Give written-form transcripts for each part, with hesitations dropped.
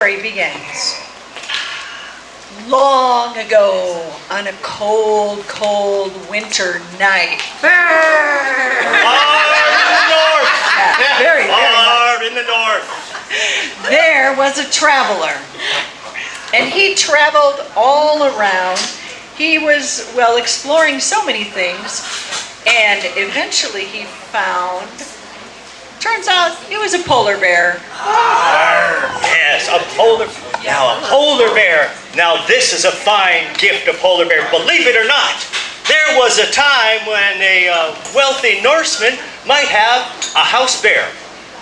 story begins. Long ago, on a cold, cold winter night. Far in the north. Yeah, very Far in the north. There was a traveler, and he traveled all around. He was, well, exploring so many things, and eventually he found, turns out, it was a polar bear. Yes, a polar. Now, a polar bear. Now, this is a fine gift, a polar bear. Believe it or not, there was a time when a wealthy Norseman might have a house bear.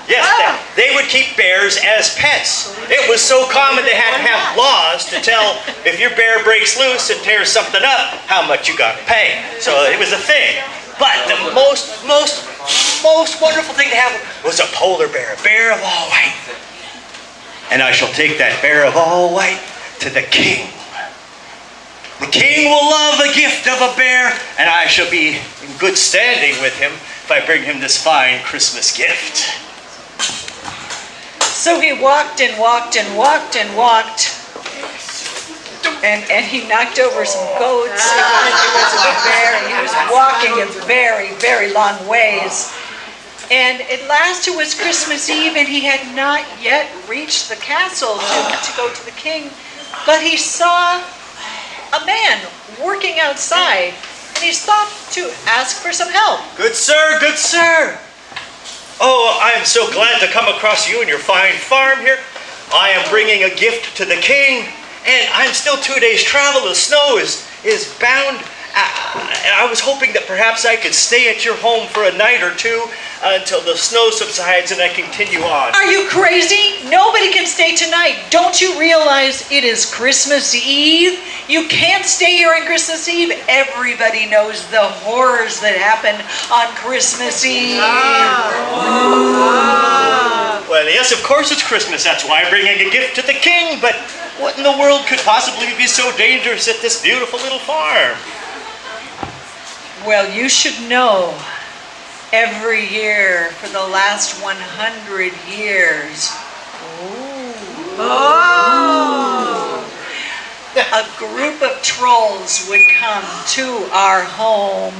Yes, they would keep bears as pets. It was so common they had to have laws to tell if your bear breaks loose and tears something up, how much you got to pay. So it was a thing. But the most wonderful thing to have was a polar bear, a bear of all white. And I shall take that bear of all white to the king. The king will love the gift of a bear, and I shall be in good standing with him if I bring him this fine Christmas gift. So he walked and walked and walked and walked, and he knocked over some goats. It was a bear, and he was walking a very, very long ways. And at last it was Christmas Eve, and he had not yet reached the castle to go to the king. But he saw a man working outside, and he stopped to ask for some help. Good sir, good sir. Oh, I am so glad to come across you and your fine farm here. I am bringing a gift to the king, and I'm still 2 days' travel. The snow is bound. I was hoping that perhaps I could stay at your home for a night or two until the snow subsides and I continue on. Are you crazy? Nobody can stay tonight. Don't you realize it is Christmas Eve? You can't stay here on Christmas Eve. Everybody knows the horrors that happen on Christmas Eve. Well, yes, of course it's Christmas. That's why I'm bringing a gift to the king. But what in the world could possibly be so dangerous at this beautiful little farm? Well, you should know, every year for the last 100 years, a group of trolls would come to our home,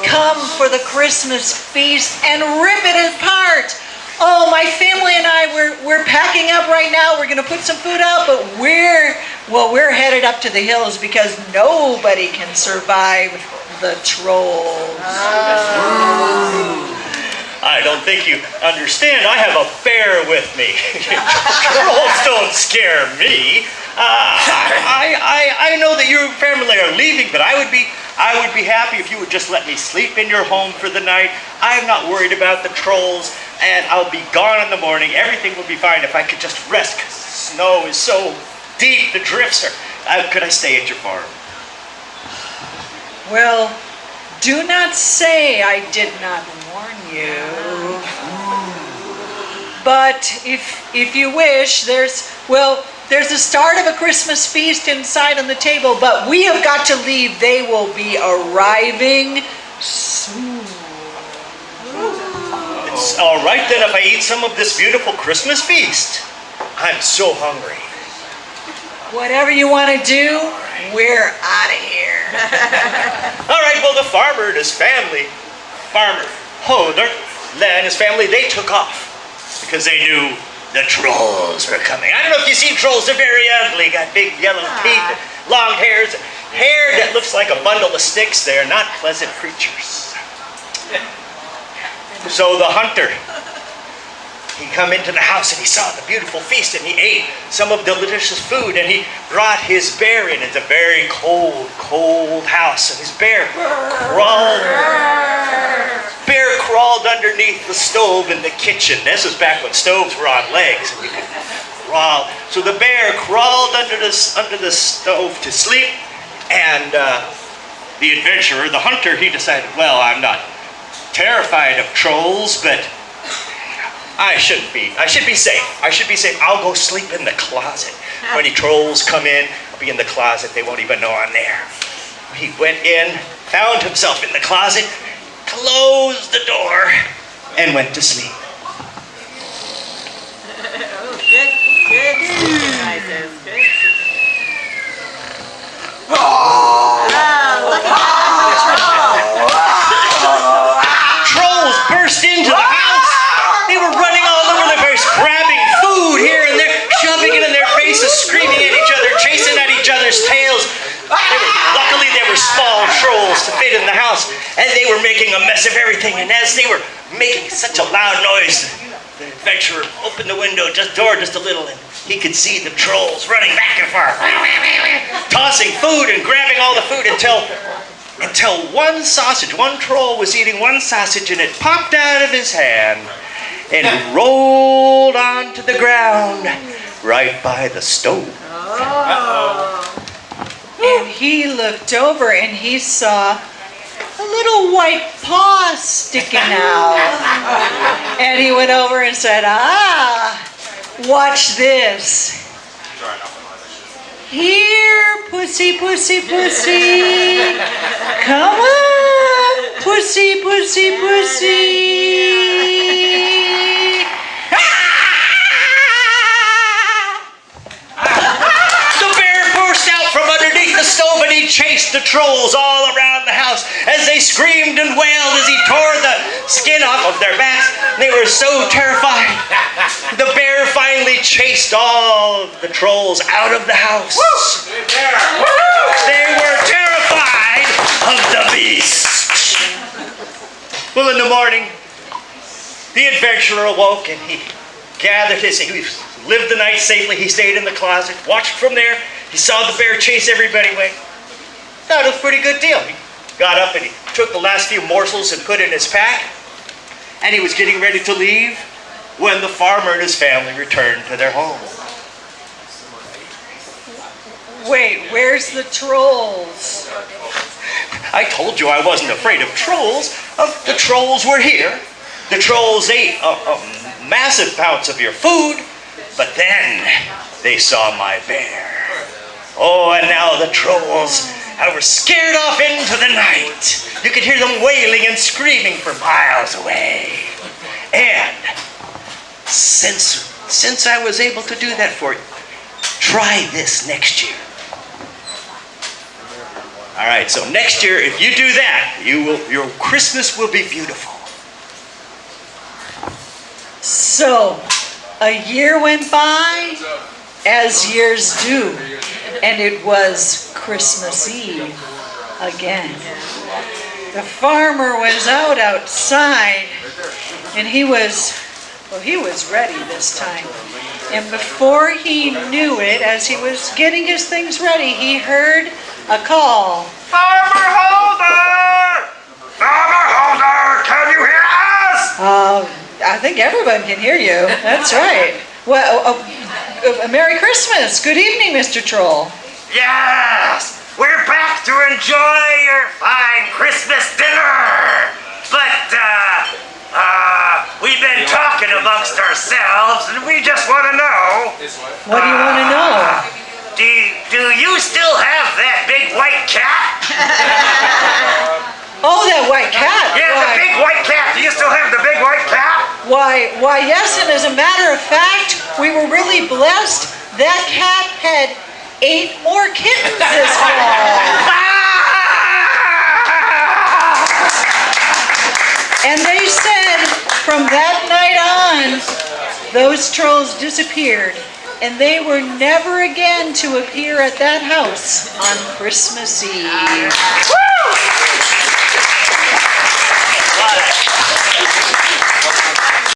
come for the Christmas feast and rip it apart. Oh, my family and I, we're packing up right now. We're going to put some food out, but we're headed up to the hills because nobody can survive the trolls. I don't think you understand. I have a bear with me. Trolls don't scare me. I know that your family are leaving, but I would be happy if you would just let me sleep in your home for the night. I'm not worried about the trolls, and I'll be gone in the morning. Everything will be fine if I could just rest, because the snow is so deep, the drifts are... could I stay at your farm? Well, do not say I did not warn you. But if you wish, there's the start of a Christmas feast inside on the table, but we have got to leave. They will be arriving soon. It's all right then if I eat some of this beautiful Christmas feast. I'm so hungry. Whatever you want to do, we're out of here. All right, well, the farmer and his family, Farmer Holder and his family, they took off because they knew the trolls were coming. I don't know if you've seen trolls. They're very ugly. Got big yellow teeth, and long hair that looks like a bundle of sticks. They're not pleasant creatures. So the hunter, he come into the house and he saw the beautiful feast and he ate some of the delicious food and he brought his bear in. It's a very cold, cold house, and his bear crawled underneath the stove in the kitchen. This was back when stoves were on legs and you could crawl. So the bear crawled under the stove to sleep, and the adventurer, the hunter, he decided, well, I'm not terrified of trolls, but I should be safe. I should be safe. I'll go sleep in the closet. When any trolls come in, I'll be in the closet. They won't even know I'm there. He went in, found himself in the closet, closed the door, and went to sleep. Good. and they were making a mess of everything. And as they were making such a loud noise, the adventurer opened the window just a little, and he could see the trolls running back and forth, tossing food and grabbing all the food until one troll was eating one sausage, and it popped out of his hand and rolled onto the ground right by the stove. And he looked over and he saw a little white paw sticking out. And he went over and said, watch this. Here, pussy, pussy, pussy. Come on, pussy, pussy, pussy. From underneath the stove, and he chased the trolls all around the house as they screamed and wailed as he tore the skin off of their backs. They were so terrified. The bear finally chased all of the trolls out of the house. They were terrified of the beast. Well, in the morning, the adventurer awoke and he lived the night safely. He stayed in the closet, watched from there. He saw the bear chase everybody away. Thought it was a pretty good deal. He got up and he took the last few morsels and put it in his pack. And he was getting ready to leave when the farmer and his family returned to their home. Wait, where's the trolls? I told you I wasn't afraid of trolls. The trolls were here. The trolls ate massive amounts of your food, but then they saw my bear. Oh, and now the trolls were scared off into the night. You could hear them wailing and screaming for miles away. And since I was able to do that for you, try this next year. All right, so next year, if you do that, your Christmas will be beautiful. So, a year went by, as years do, and it was Christmas Eve again. The farmer was outside, and he was ready this time. And before he knew it, as he was getting his things ready, he heard a call. Farmer Holder! Farmer Holder, can you hear us? I think everyone can hear you. That's right. Well, Merry Christmas. Good evening, Mr. Troll. Yes, we're back to enjoy your fine Christmas dinner. But, we've been talking amongst ourselves, and we just want to know. What do you want to know? Do you still have that big white cat? Oh, that white cat. Yeah, the big white cat. Do you still have the big white cat? Why, yes, and as a matter of fact, we were really blessed. That cat had 8 more kittens this fall. And they said from that night on, those trolls disappeared, and they were never again to appear at that house on Christmas Eve.